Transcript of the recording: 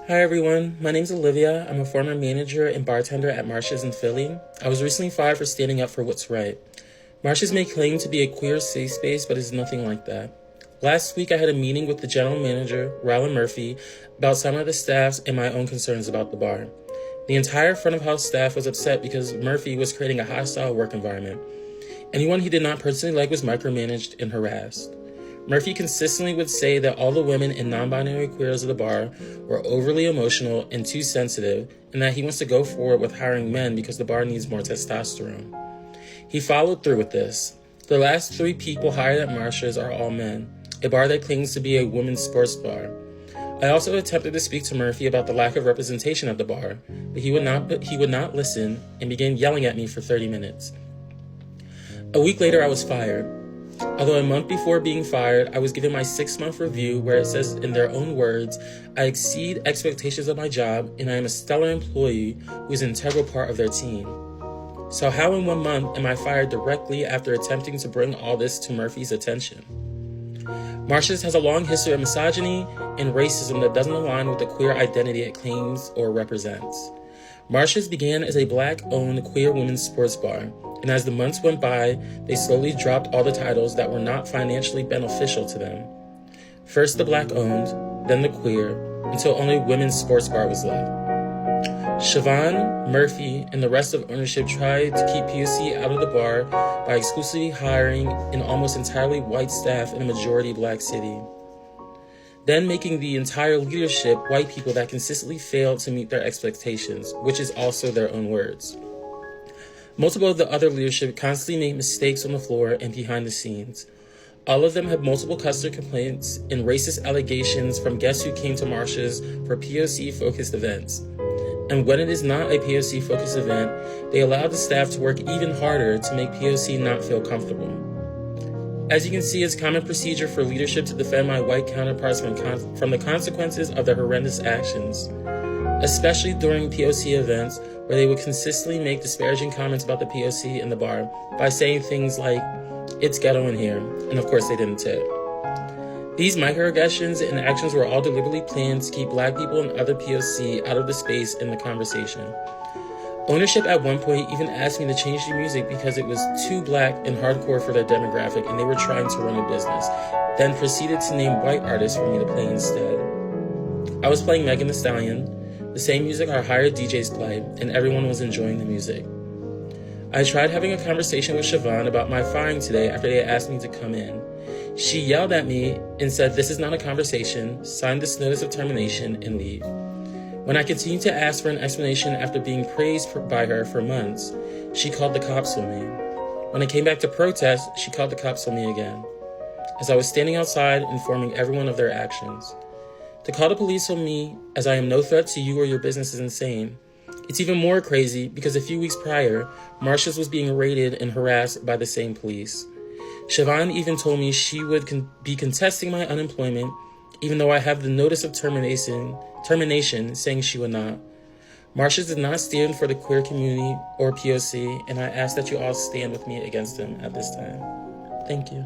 Hi everyone, my name's Olivia. I'm a former manager and bartender at Marsha's in Philly. I was recently fired for standing up for what's right. Marsha's may claim to be a queer safe space, but it's nothing like that. Last week I had a meeting with the general manager, Rylan Murphy, about some of the staffs and my own concerns about the bar. The entire front of house staff was upset because Murphy was creating a hostile work environment. Anyone he did not personally like was micromanaged and harassed. Murphy consistently would say that all the women and non-binary queers of the bar were overly emotional and too sensitive, and that he wants to go forward with hiring men because the bar needs more testosterone. He followed through with this. The last 3 people hired at Marsha's are all men, a bar that claims to be a women's sports bar. I also attempted to speak to Murphy about the lack of representation at the bar, but he would not listen and began yelling at me for 30 minutes. A week later, I was fired. Although a month before being fired, I was given my 6-month review where it says in their own words, I exceed expectations of my job and I am a stellar employee who is an integral part of their team. So how in 1 month am I fired directly after attempting to bring all this to Murphy's attention? Marsha's has a long history of misogyny and racism that doesn't align with the queer identity it claims or represents. Marsha's began as a Black-owned queer women's sports bar, and as the months went by, they slowly dropped all the titles that were not financially beneficial to them. First the Black-owned, then the queer, until only women's sports bar was left. Siobhan, Murphy, and the rest of ownership tried to keep POC out of the bar by exclusively hiring an almost entirely white staff in a majority Black city. Then making the entire leadership white people that consistently failed to meet their expectations, which is also their own words. Multiple of the other leadership constantly made mistakes on the floor and behind the scenes. All of them had multiple customer complaints and racist allegations from guests who came to Marsha's for POC-focused events. And when it is not a POC-focused event, they allow the staff to work even harder to make POC not feel comfortable. As you can see, it's common procedure for leadership to defend my white counterparts from the consequences of their horrendous actions, especially during POC events where they would consistently make disparaging comments about the POC in the bar by saying things like, "It's ghetto in here," and of course they didn't tip. These microaggressions and actions were all deliberately planned to keep Black people and other POC out of the space in the conversation. Ownership at one point even asked me to change the music because it was too Black and hardcore for their demographic and they were trying to run a business, then proceeded to name white artists for me to play instead. I was playing Megan Thee Stallion, the same music our hired DJs play, and everyone was enjoying the music. I tried having a conversation with Siobhan about my firing today after they asked me to come in. She yelled at me and said, "This is not a conversation, sign this notice of termination and leave." When I continued to ask for an explanation after being praised by her for months, she called the cops on me. When I came back to protest, she called the cops on me again, as I was standing outside informing everyone of their actions. To call the police on me, as I am no threat to you or your business, is insane. It's even more crazy because a few weeks prior, Marsha's was being raided and harassed by the same police. Siobhan even told me she would be contesting my unemployment, even though I have the notice of termination saying she would not. Marsha's did not stand for the queer community or POC, and I ask that you all stand with me against them at this time. Thank you.